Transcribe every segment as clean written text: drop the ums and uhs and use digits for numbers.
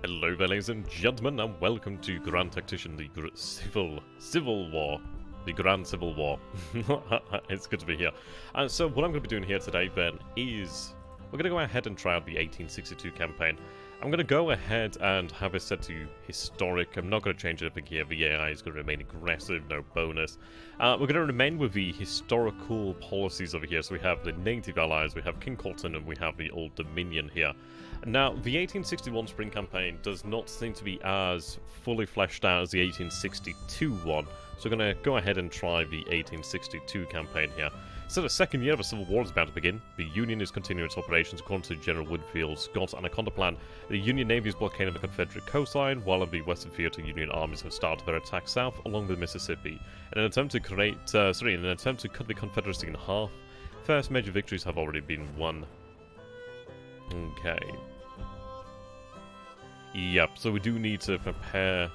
Hello there, ladies and gentlemen, and welcome to Grand Tactician, the Civil War. The Grand Civil War. It's good to be here. So what I'm going to be doing here today, then, is we're going to go ahead and try out the 1862 campaign. I'm going to go ahead and have it set to historic. I'm not going to change anything here. The AI is going to remain aggressive, no bonus. We're going to remain with the historical policies over here. So we have the native allies, we have King Colton, and we have the Old Dominion here. Now, the 1861 spring campaign does not seem to be as fully fleshed out as the 1862 one. So we're going to go ahead and try the 1862 campaign here. So the second year of a civil war is about to begin. The Union is continuing its operations according to General Winfield's Scott's Anaconda plan. The Union Navy is blockading the Confederate coastline, while on the western theater, Union armies have started their attack south along the Mississippi. In an attempt to cut the Confederacy in half, first major victories have already been won. Okay. Yep, so we do need to prepare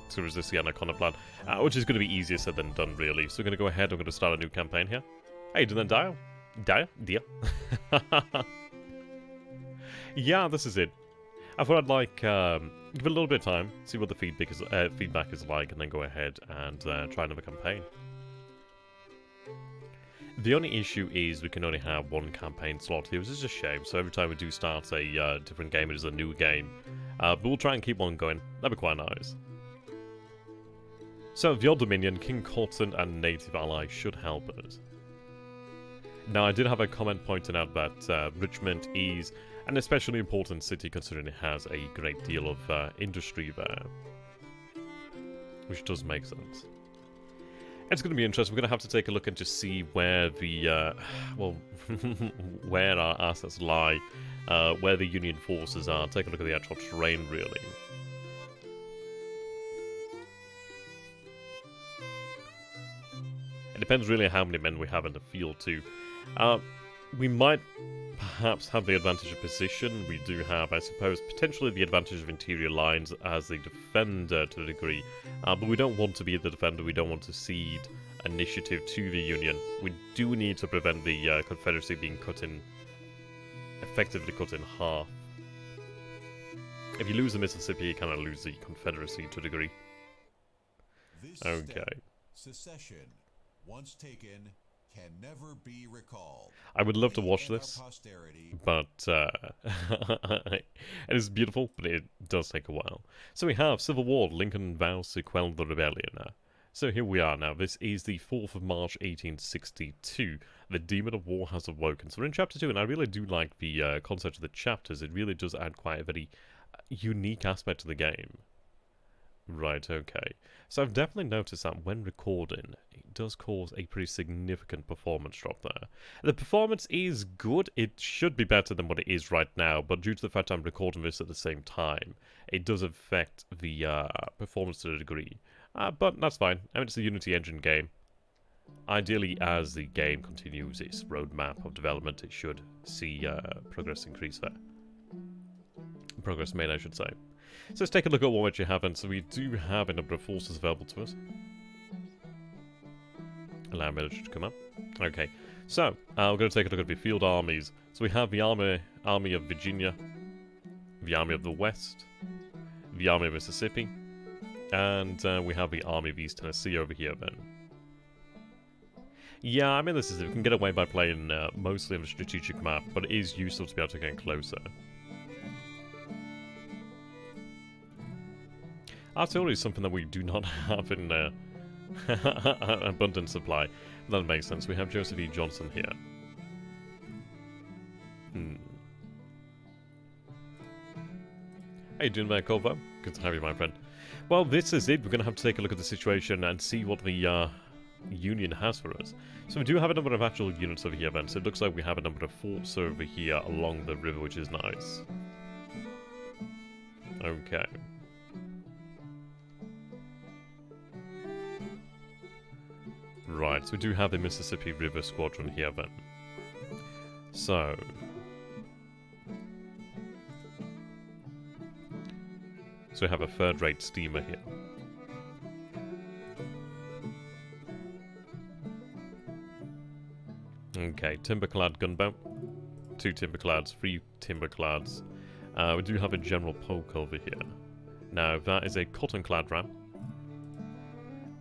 to resist the Anaconda plan, which is going to be easier said than done, really. So we're going to go ahead, I'm going to start a new campaign here. Hey, did that dial? Dear? Yeah, this is it. I thought I'd like, give it a little bit of time, see what the feedback is like, and then go ahead and try another campaign. The only issue is we can only have one campaign slot here, which is a shame. So every time we do start a different game, it is a new game. But we'll try and keep one going. That'd be quite nice. So, the Old Dominion, King Colton, and native allies should help us. Now, I did have a comment pointing out that Richmond is an especially important city considering it has a great deal of industry there. Which does make sense. It's going to be interesting. We're going to have to take a look and just see where the, where our assets lie, where the Union forces are. Take a look at the actual terrain, really. It depends really how many men we have in the field too. We might perhaps have the advantage of position. We do have, I suppose, potentially the advantage of interior lines as the defender to a degree. But we don't want to be the defender. We don't want to cede initiative to the Union. We do need to prevent the Confederacy being effectively cut in half. If you lose the Mississippi, you kind of lose the Confederacy to a degree. Okay. Secession. Once taken, can never be recalled. I would love to watch this, but it is beautiful, but it does take a while. So we have Civil War, Lincoln vows to quell the rebellion. So here we are now. This is the 4th of March, 1862. The demon of war has awoken. So we're in chapter 2, and I really do like the concept of the chapters. It really does add quite a very unique aspect to the game. Right, okay. So I've definitely noticed that when recording, it does cause a pretty significant performance drop there. The performance is good. It should be better than what it is right now, but due to the fact I'm recording this at the same time, it does affect the performance to a degree. But that's fine. I mean, it's a Unity engine game. Ideally, as the game continues its roadmap of development, it should see progress increase there. Progress made, I should say. So let's take a look at what we actually have, and so we do have a number of forces available to us. Allow military to come up. Okay, so we're going to take a look at the field armies. So we have the Army of Virginia, the Army of the West, the Army of Mississippi, and we have the Army of East Tennessee over here then. Yeah, I mean, this is it. We can get away by playing mostly on a strategic map, but it is useful to be able to get closer. Artillery is something that we do not have in abundant supply. That makes sense. We have Joseph E. Johnson here. How you doing there, Corvo? Good to have you, my friend. Well, this is it. We're going to have to take a look at the situation and see what the Union has for us. So we do have a number of actual units over here, then. So it looks like we have a number of forts over here along the river, which is nice. Okay. Right, so we do have the Mississippi River Squadron here then. So we have a third-rate steamer here. Okay, timberclad gunboat. 2 timberclads, 3 timberclads. We do have a General Polk over here. Now, that is a cotton-clad ram.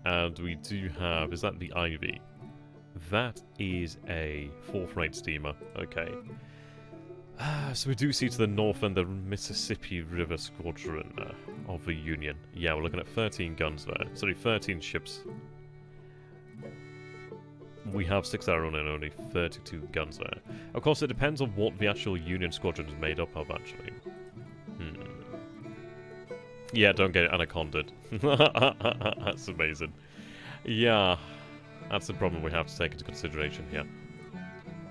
And we do have... Is that the Ivy? That is a 4th-rate steamer. Okay. So we do see to the north end the Mississippi River Squadron of the Union. Yeah, we're looking at 13 guns there. Sorry, 13 ships. We have 6 that are running and only 32 guns there. Of course, it depends on what the actual Union squadron is made up of, actually. Yeah, don't get it anacondaed. That's amazing. Yeah, that's the problem we have to take into consideration here.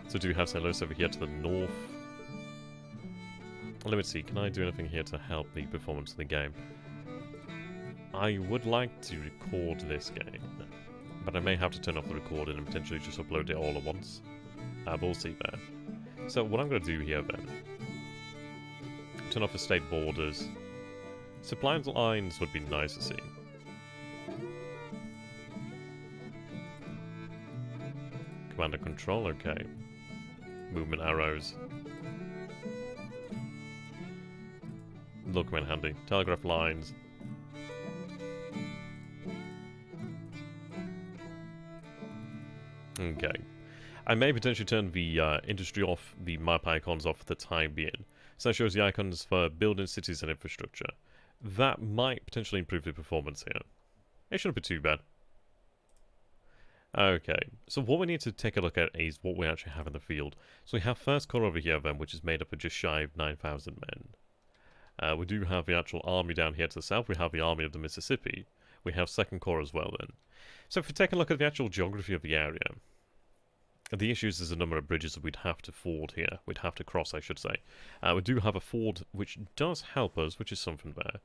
So do we have St. Louis over here to the north? Let me see, can I do anything here to help the performance of the game? I would like to record this game, but I may have to turn off the recording and potentially just upload it all at once. We'll see there. So what I'm going to do here then, turn off the state borders. Supply lines would be nice to see. Command and control, okay. Movement arrows. Look come in handy. Telegraph lines. Okay. I may potentially turn the industry off, the map icons off for the time being. So that shows the icons for building cities and infrastructure. That might potentially improve the performance here. It shouldn't be too bad. Okay, so what we need to take a look at is what we actually have in the field. So we have First Corps over here then, which is made up of just shy of 9,000 men. We do have the actual army down here to the south. We have the Army of the Mississippi. We have Second Corps as well then. So if we take a look at the actual geography of the area, the issue is there's a number of bridges that we'd have to ford here. We'd have to cross, I should say. We do have a ford which does help us, which is something there.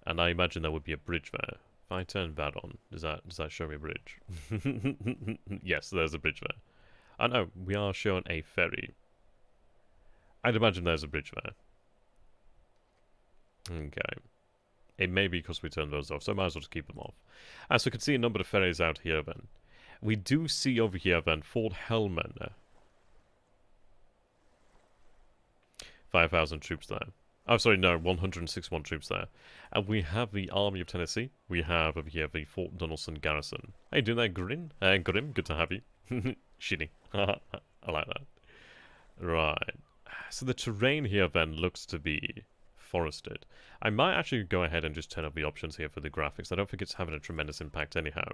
And I imagine there would be a bridge there. If I turn that on, does that show me a bridge? Yes, there's a bridge there. I know, we are shown a ferry. I'd imagine there's a bridge there. Okay. It may be because we turned those off, so I might as well just keep them off. So we can see a number of ferries out here then. We do see over here then Fort Hellman. 5,000 troops there. Oh, sorry, no, 161 troops there. And we have the Army of Tennessee. We have over here the Fort Donelson Garrison. How you doing there, Grim? Grim, good to have you. Shitty. I like that. Right. So the terrain here then looks to be forested. I might actually go ahead and just turn up the options here for the graphics. I don't think it's having a tremendous impact anyhow.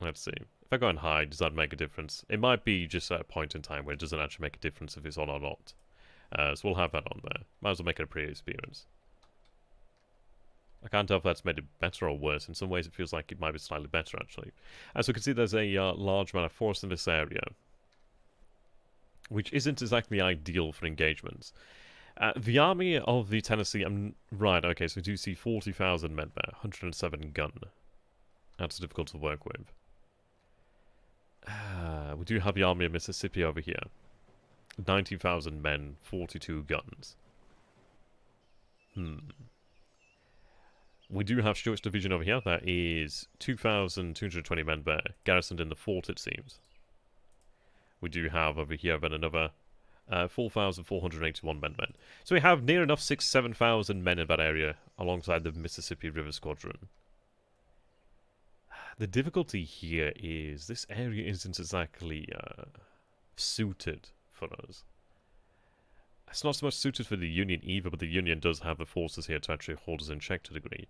Let's see. If I go on high, does that make a difference? It might be just at a point in time where it doesn't actually make a difference if it's on or not. So we'll have that on there. Might as well make it a pretty experience. I can't tell if that's made it better or worse. In some ways it feels like it might be slightly better actually. As we can see, there's a large amount of force in this area, which isn't exactly ideal for engagements. The Army of the Tennessee, right, okay, so we do see 40,000 men there, 107 gun. That's difficult to work with. We do have the Army of Mississippi over here. 90,000 men, 42 guns. We do have Stuart's division over here. That is 2,220 men there, garrisoned in the fort, it seems. We do have over here then another 4,481 men. So we have near enough 7,000 men in that area, alongside the Mississippi River Squadron. The difficulty here is this area isn't exactly suited for us. It's not so much suited for the Union either, but the Union does have the forces here to actually hold us in check to a degree.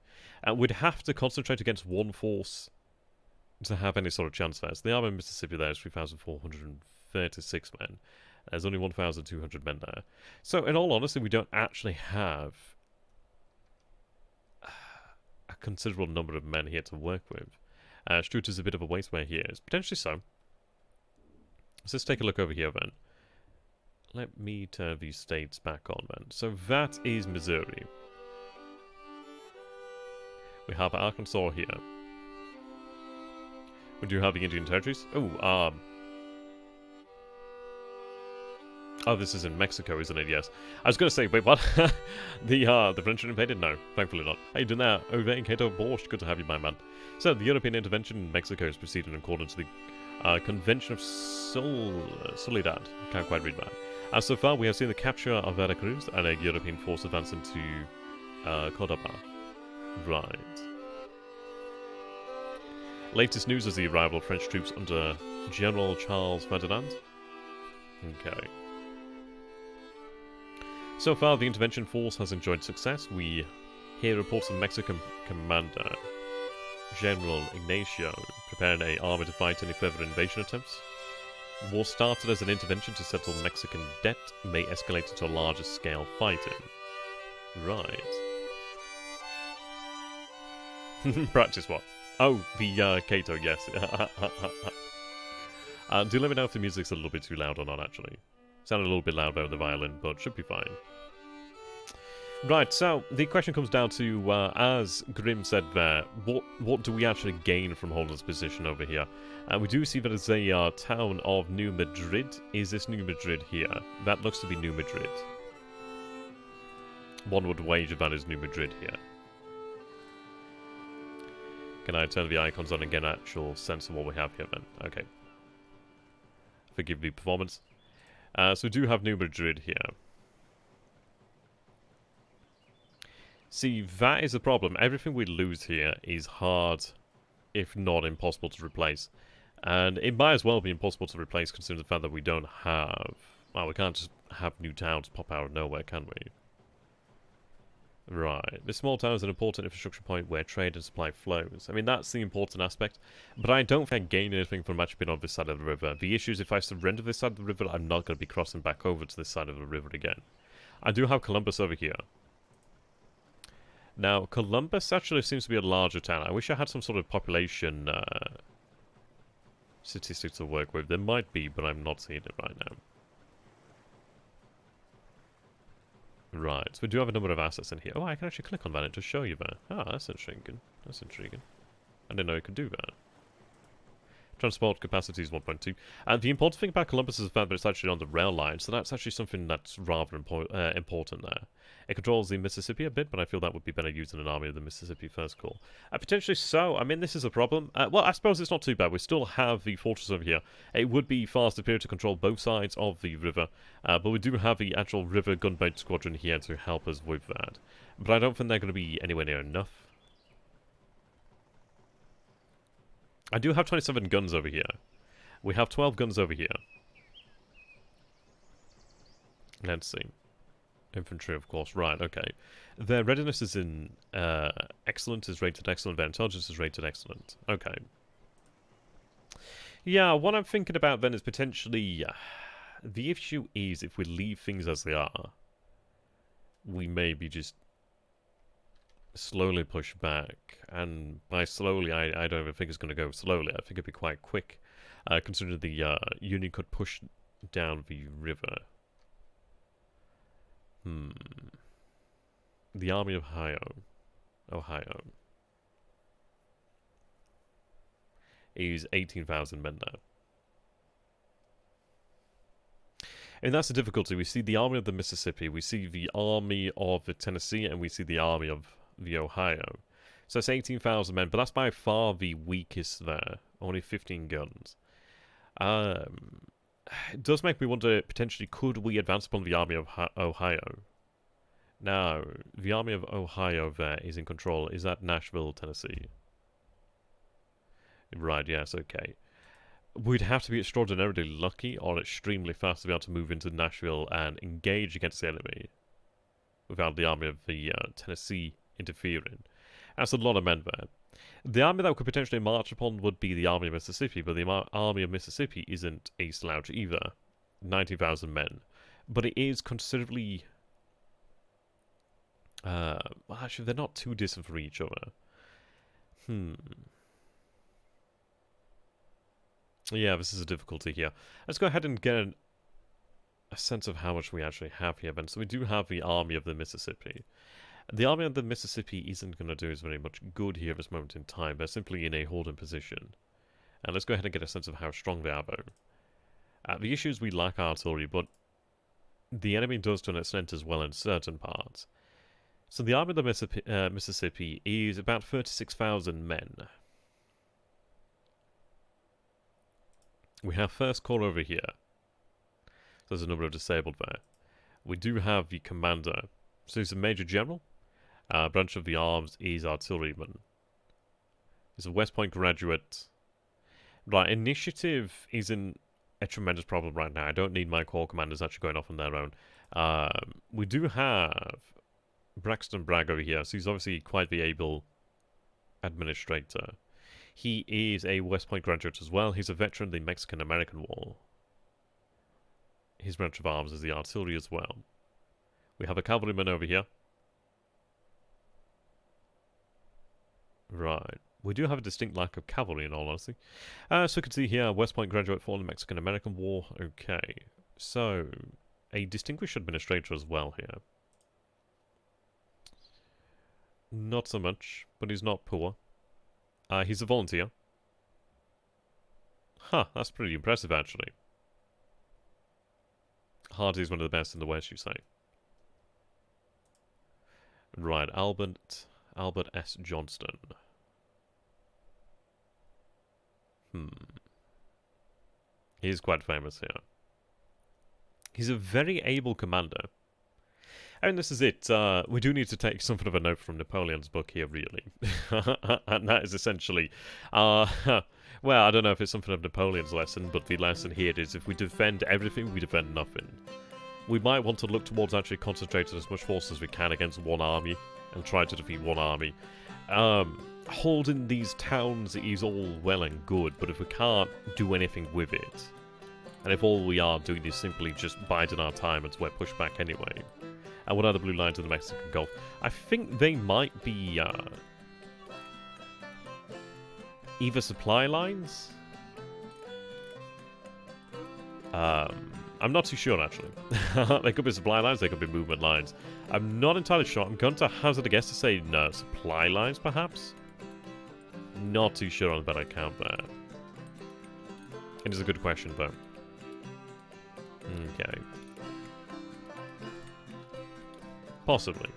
We'd have to concentrate against one force to have any sort of chance there. So the Army of Mississippi there is 3,436 men. There's only 1,200 men there. So in all honesty, we don't actually have a considerable number of men here to work with. Stuart is a bit of a waste where he is. Potentially so. Let's just take a look over here then. Let me turn these states back on then. So that is Missouri. We have Arkansas here. We do have the Indian Territories. Oh, this is in Mexico, isn't it? Yes. I was going to say, wait, what? The French invaded? No, thankfully not. How you doing there? Ove Cato Borsheim, good to have you, my man. So, the European intervention in Mexico is proceeding in accordance to the Convention of Soledad. Can't quite read that. So far, we have seen the capture of Veracruz and a European force advance into Cordoba. Right. Latest news is the arrival of French troops under General Charles Ferdinand. Okay. So far, the intervention force has enjoyed success. We hear reports of Mexican commander General Ignacio preparing an army to fight any further invasion attempts. The war started as an intervention to settle Mexican debt, may escalate into a larger scale fighting. Right. Practice what? Oh, the Cato, yes. Do let me know if the music's a little bit too loud or not, actually. Sounded a little bit loud over the violin, but should be fine. Right, so the question comes down to, as Grim said there, what do we actually gain from holding this position over here? We do see that it's a town of New Madrid. Is this New Madrid here? That looks to be New Madrid. One would wager that is New Madrid here. Can I turn the icons on and get an actual sense of what we have here then? Okay. Forgive the performance. So we do have New Madrid here. See, that is the problem. Everything we lose here is hard, if not impossible to replace. And it might as well be impossible to replace considering the fact that we don't have... Well, we can't just have new towns pop out of nowhere, can we? Right. This small town is an important infrastructure point where trade and supply flows. I mean, that's the important aspect. But I don't think I gain anything from actually being on this side of the river. The issue is if I surrender this side of the river, I'm not going to be crossing back over to this side of the river again. I do have Columbus over here. Now, Columbus actually seems to be a larger town. I wish I had some sort of population statistics to work with. There might be, but I'm not seeing it right now. Right, so we do have a number of assets in here. Oh, I can actually click on that and just show you that. Ah, that's intriguing. That's intriguing. I didn't know you could do that. Transport capacity is 1.2. And the important thing about Columbus is the fact that it's actually on the rail line, so that's actually something that's rather important there. It controls the Mississippi a bit, but I feel that would be better used in an army of the Mississippi first call. Potentially so. I mean, this is a problem. Well, I suppose it's not too bad. We still have the fortress over here. It would be far superior to control both sides of the river, but we do have the actual river gunboat squadron here to help us with that. But I don't think they're going to be anywhere near enough. I do have 27 guns over here. We have 12 guns over here. Let's see. Infantry, of course. Right, okay. Their readiness is in excellent, is rated excellent. Their intelligence is rated excellent. Okay. Yeah, what I'm thinking about then is potentially... the issue is if we leave things as they are, we maybe just slowly push back. And by slowly, I don't even think it's going to go slowly. I think it'd be quite quick, considering the Union could push down the river. The Army of Ohio is 18,000 men now. And that's the difficulty. We see the Army of the Mississippi, we see the Army of the Tennessee, and we see the Army of the Ohio. So it's 18,000 men, but that's by far the weakest there. Only 15 guns. It does make me wonder, potentially, could we advance upon the Army of Ohio? Now, the Army of Ohio there is in control. Is that Nashville, Tennessee? Right, yes, okay. We'd have to be extraordinarily lucky or extremely fast to be able to move into Nashville and engage against the enemy without the Army of the Tennessee interfering. That's a lot of men there. The army that we could potentially march upon would be the Army of Mississippi, but the Army of Mississippi isn't a slouch either. 90,000 men. But it is considerably... well, actually, they're not too distant from each other. Yeah, this is a difficulty here. Let's go ahead and get a sense of how much we actually have here, then. So we do have the Army of the Mississippi. The Army of the Mississippi isn't going to do us very much good here at this moment in time. They're simply in a holding position. And let's go ahead and get a sense of how strong they are, though. The issue is we lack artillery, but the enemy does to an extent as well in certain parts. So the Army of the Mississippi is about 36,000 men. We have First Corps over here. There's a number of disabled there. We do have the commander. So he's a major general. Branch of the arms is artilleryman. He's a West Point graduate. Right, initiative isn't a tremendous problem right now. I don't need my corps commanders actually going off on their own. We do have Braxton Bragg over here, so he's obviously quite the able administrator. He is a West Point graduate as well. He's a veteran of the Mexican-American War. His branch of arms is the artillery as well. We have a cavalryman over here. Right. We do have a distinct lack of cavalry, in all honesty. So we can see here, West Point graduate for the Mexican-American War. Okay. So, a distinguished administrator as well here. Not so much, but he's not poor. He's a volunteer. Huh, that's pretty impressive, actually. Hardy is one of the best in the West, you say. Right, Albert S. Johnston. He is quite famous here. He's a very able commander. And this is it. We do need to take something of a note from Napoleon's book here, really. And that is essentially... well, I don't know if it's something of Napoleon's lesson, but the lesson here is if we defend everything, we defend nothing. We might want to look towards actually concentrating as much force as we can against one army, and try to defeat one army. Holding these towns is all well and good, but if we can't do anything with it, and if all we are doing is simply just biding our time until we're pushed back anyway. And what are the blue lines in the Mexican Gulf? I think they might be either supply lines? I'm not too sure, actually. They could be supply lines, they could be movement lines. I'm not entirely sure. I'm going to hazard a guess to say no, supply lines, perhaps? Not too sure on that account there. It is a good question, though. Okay. Possibly.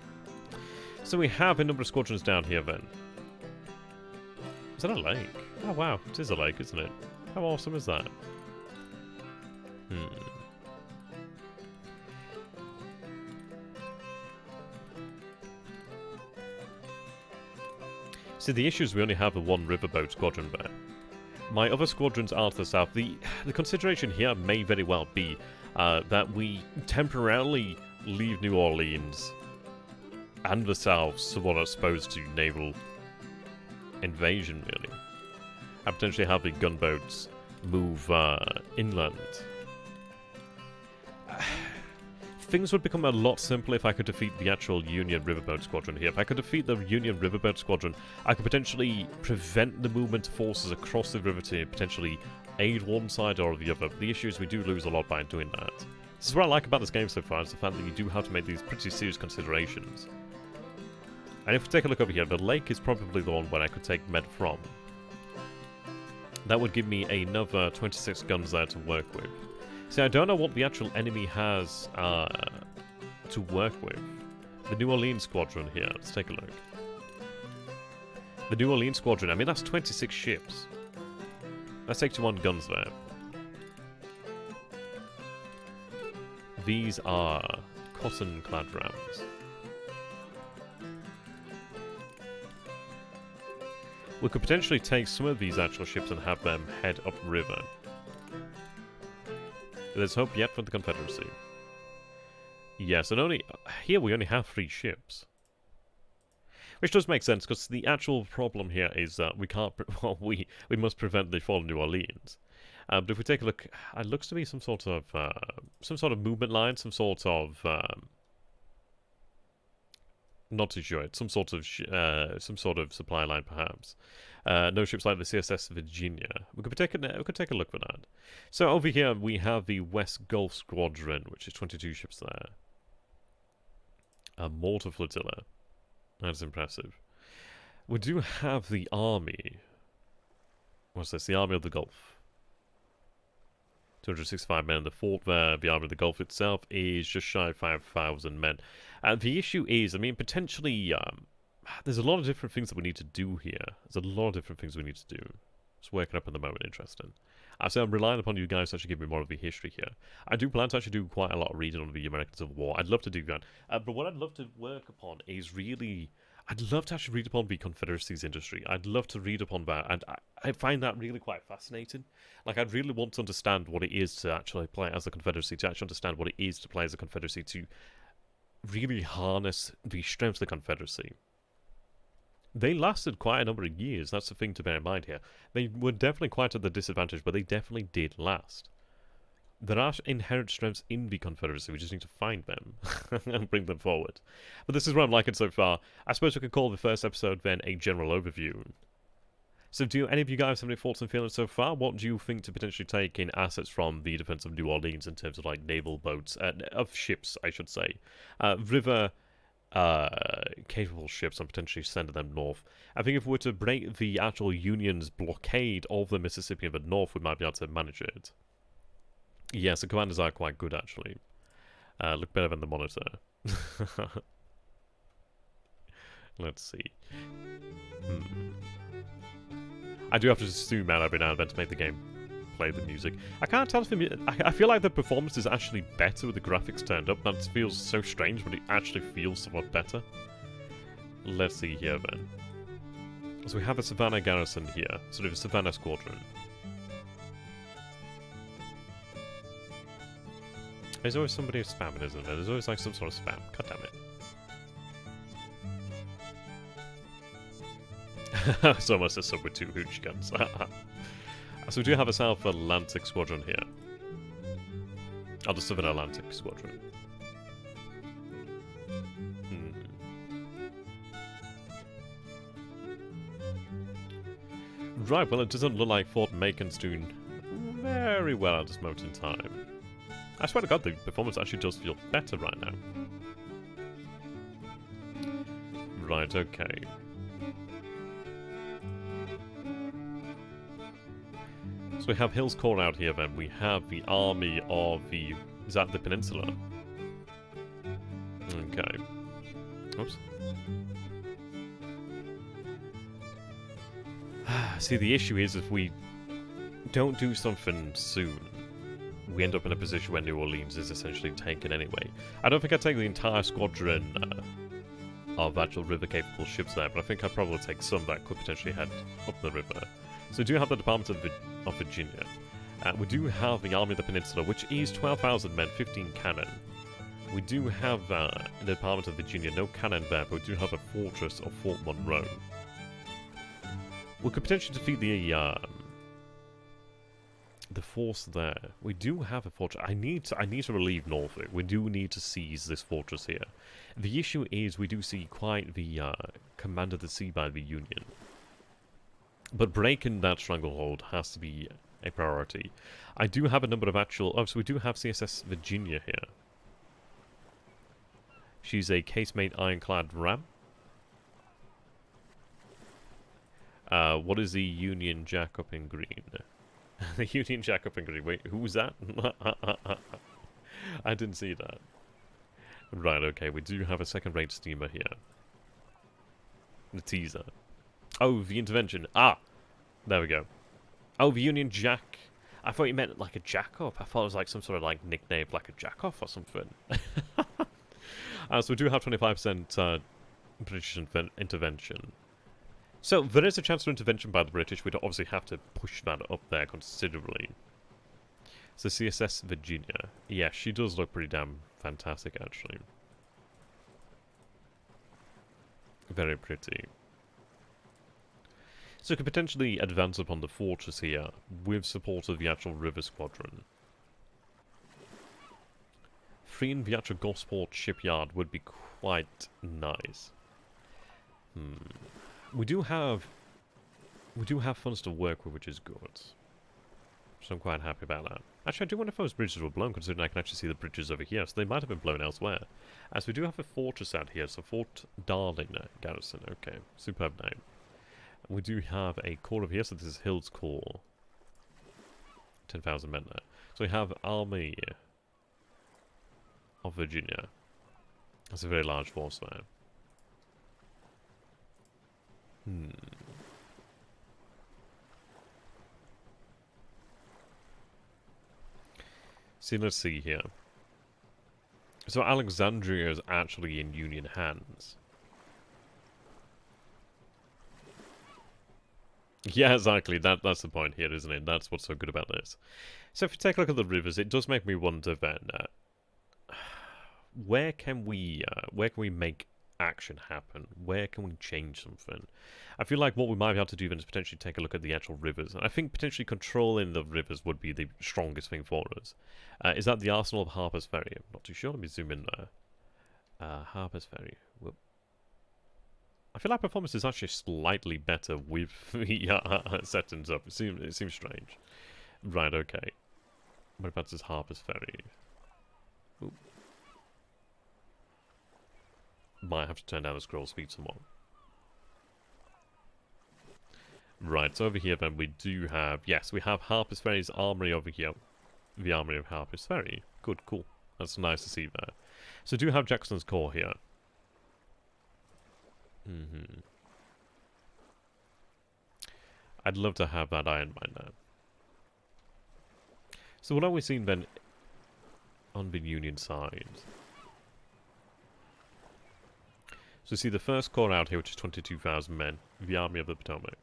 So we have a number of squadrons down here, then. Is that a lake? Oh, wow. It is a lake, isn't it? How awesome is that? See, the issue is we only have the one riverboat squadron there. My other squadrons are to the south. The consideration here may very well be that we temporarily leave New Orleans and the south somewhat exposed to naval invasion, really. And potentially have the gunboats move inland. Things would become a lot simpler if I could defeat the actual Union Riverboat Squadron here. If I could defeat the Union Riverboat Squadron, I could potentially prevent the movement of forces across the river to potentially aid one side or the other. But the issue is we do lose a lot by doing that. This is what I like about this game so far, is the fact that you do have to make these pretty serious considerations. And if we take a look over here, the lake is probably the one where I could take men from. That would give me another 26 guns there to work with. See, I don't know what the actual enemy has to work with. The New Orleans Squadron here, let's take a look. The New Orleans Squadron, I mean, that's 26 ships. That's 81 guns there. These are cotton-clad rams. We could potentially take some of these actual ships and have them head upriver. There's hope yet for the Confederacy. Yes, and here we only have 3 ships. Which does make sense, because the actual problem here is that we can't... Well, we must prevent the fall of New Orleans. But if we take a look, it looks to be some sort of movement line, some sort of... not too sure. It's some sort of supply line, perhaps. No ships like the CSS Virginia. We could take a look for that. So over here we have the West Gulf Squadron, which is 22 ships there. A mortar flotilla. That's impressive. We do have the army. What's this? The Army of the Gulf. 265 men in the fort there. The Army of the Gulf itself is just shy of 5,000 men. And the issue is, I mean, potentially, there's a lot of different things that we need to do here. There's a lot of different things we need to do. It's working up at the moment, interesting. So I'm relying upon you guys to actually give me more of the history here. I do plan to actually do quite a lot of reading on the American Civil War. I'd love to do that. But what I'd love to work upon is really... I'd love to actually read upon the Confederacy's industry. I'd love to read upon that, and I find that really quite fascinating. Like, I'd really want to understand what it is to actually play as a Confederacy, to actually understand what it is to play as a Confederacy, to really harness the strength of the Confederacy. They lasted quite a number of years, that's the thing to bear in mind here. They were definitely quite at the disadvantage, but they definitely did last. There are inherent strengths in the Confederacy, we just need to find them and bring them forward. But this is what I'm liking so far. I suppose we could call the first episode then a general overview. So do any of you guys have any thoughts and feelings so far? What do you think to potentially take in assets from the defense of New Orleans in terms of like naval boats, of ships, I should say. River capable ships and potentially send them north. I think if we were to break the actual Union's blockade of the Mississippi in the north, we might be able to manage it. Yes, the commanders are quite good, actually. Look better than the monitor. Let's see. I do have to zoom out every now and then to make the game play the music. I can't tell if I feel like the performance is actually better with the graphics turned up. That feels so strange, but it actually feels somewhat better. Let's see here, then. So we have a Savannah garrison here. Sort of a Savannah squadron. There's always somebody spamming, isn't there? There's always like some sort of spam. God damn it. It's almost a sub with 2 hooch guns. So we do have a South Atlantic squadron here. Oh, the Southern Atlantic squadron. Right, well it doesn't look like Fort Macon's doing very well at this moment in time. I swear to God, the performance actually does feel better right now. Right, okay. So we have Hill's Corps out here then. We have the army of the... Is that the peninsula? Okay. Oops. See, the issue is if we don't do something soon, we end up in a position where New Orleans is essentially taken anyway. I don't think I'd take the entire squadron of actual river-capable ships there, but I think I'd probably take some that could potentially head up the river. So we do have the Department of Virginia. We do have the Army of the Peninsula, which is 12,000 men, 15 cannon. We do have the Department of Virginia, no cannon there, but we do have a fortress of Fort Monroe. We could potentially defeat the force there. We do have a fortress. I need to relieve Norfolk. We do need to seize this fortress here. The issue is we do see quite the command of the sea by the Union. But breaking that stranglehold has to be a priority. I do have a number of actual... Oh, so we do have CSS Virginia here. She's a casemate ironclad ram. What is the Union Jack up in green? The Union Jack up in green. Wait, who was that? I didn't see that. Right, okay, we do have a second-rate steamer here. The teaser. Oh, the intervention. Ah! There we go. Oh, the Union Jack. I thought you meant like a jack-up. I thought it was like some sort of like nickname, like a jack-off or something. So we do have 25% British intervention. So there is a chance for intervention by the British. We'd obviously have to push that up there considerably. So CSS Virginia. Yeah, she does look pretty damn fantastic, actually. Very pretty. So we could potentially advance upon the fortress here with support of the actual river squadron. Freeing the actual Gosport shipyard would be quite nice. We do have funds to work with, which is good. So I'm quite happy about that. Actually, I do wonder if those bridges were blown, considering I can actually see the bridges over here, so they might have been blown elsewhere. As we do have a fortress out here, so Fort Darling Garrison. Okay, superb name. We do have a corps over here, so this is Hill's Corps. 10,000 men there. So we have Army of Virginia. That's a very large force there. See, let's see here. So Alexandria is actually in Union hands. Yeah, exactly. That's the point here, isn't it? That's what's so good about this. So if you take a look at the rivers, it does make me wonder then, where can we make action happen? Where can we change something? I feel like what we might be able to do then is potentially take a look at the actual rivers. And I think potentially controlling the rivers would be the strongest thing for us. Is that the arsenal of Harper's Ferry? I'm not too sure. Let me zoom in there. Harper's Ferry. Whoop. I feel like performance is actually slightly better with the settings up. It seems strange. Right, okay. What about this Harper's Ferry? Ooh. Might have to turn down the scroll speed some more. Right, so over here then we do have... Yes, we have Harper's Ferry's armory over here. The armory of Harper's Ferry. Good, cool. That's nice to see there. So do have Jackson's Corps here. I'd love to have that iron mine there. So what are we seeing then on the Union side? So see the first corps out here, which is 22,000 men, the Army of the Potomac.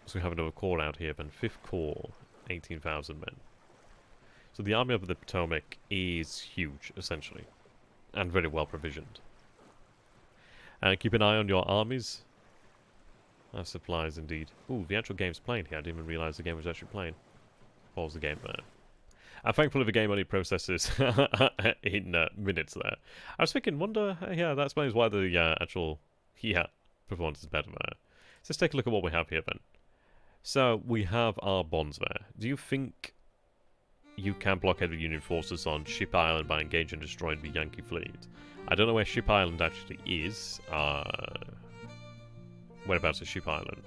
So we have another corps out here then, 5th Corps, 18,000 men. So the Army of the Potomac is huge, essentially, and very well provisioned. Keep an eye on your armies. Supplies, indeed. Ooh, the actual game's playing here. I didn't even realise the game was actually playing. Pause the game there. Thankfully the game only processes in minutes there. I was thinking, wonder, yeah, that explains why the actual, performance is better there. So let's take a look at what we have here then. So, we have our bonds there. Do you think you can blockade the Union forces on Ship Island by engaging and destroying the Yankee fleet? I don't know where Ship Island actually is. Whereabouts is Ship Island?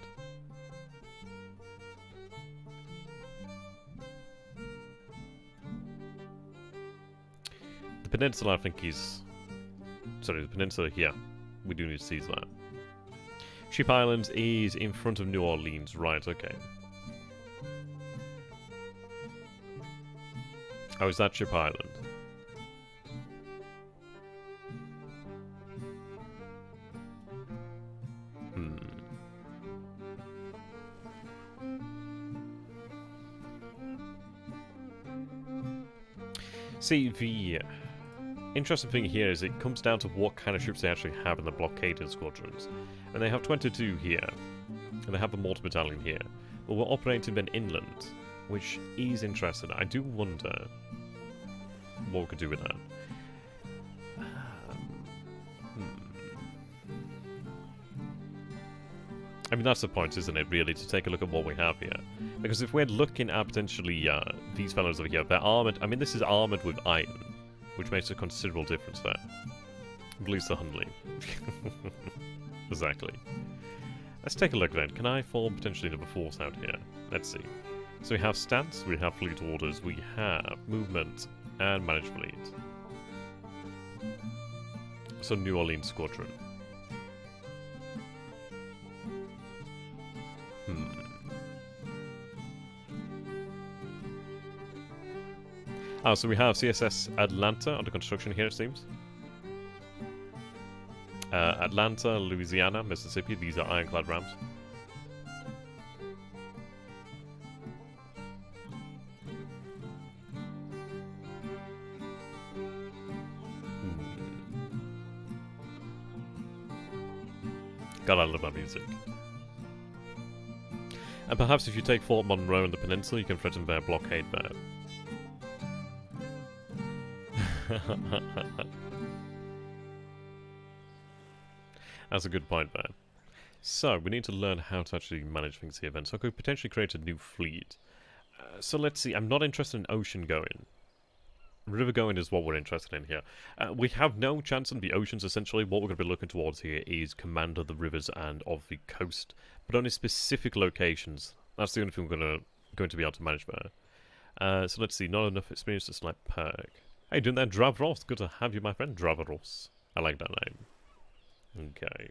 The peninsula, I think, is... Sorry, the peninsula here. We do need to seize that. Ship Island is in front of New Orleans. Right, okay. Oh, is that Ship Island? See, the interesting thing here is it comes down to what kind of ships they actually have in the blockading squadrons. And they have 22 here, and they have a mortar battalion here. But we're operating then inland, which is interesting. I do wonder what we could do with that. I mean, that's the point, isn't it, really, to take a look at what we have here. Because if we're looking at potentially these fellows over here, they're armoured. I mean, this is armoured with iron, which makes a considerable difference there. At least the Hundley. Exactly. Let's take a look then. Can I form potentially another force out here? Let's see. So we have stance, we have fleet orders, we have movement, and managed fleet. So New Orleans Squadron. So we have CSS Atlanta under construction here, it seems. Atlanta, Louisiana, Mississippi, these are ironclad rams. God, I love that music. And perhaps if you take Fort Monroe in the peninsula, you can threaten their blockade there. That's a good point there. So, we need to learn how to actually manage things here then. So I could potentially create a new fleet. So let's see, I'm not interested in ocean going. River going is what we're interested in here. We have no chance in the oceans, essentially. What we're going to be looking towards here is command of the rivers and of the coast. But only specific locations. That's the only thing we're going to be able to manage there. So let's see, not enough experience to select perk. Hey, doing that, Dravros. Good to have you, my friend. Dravros. I like that name. Okay.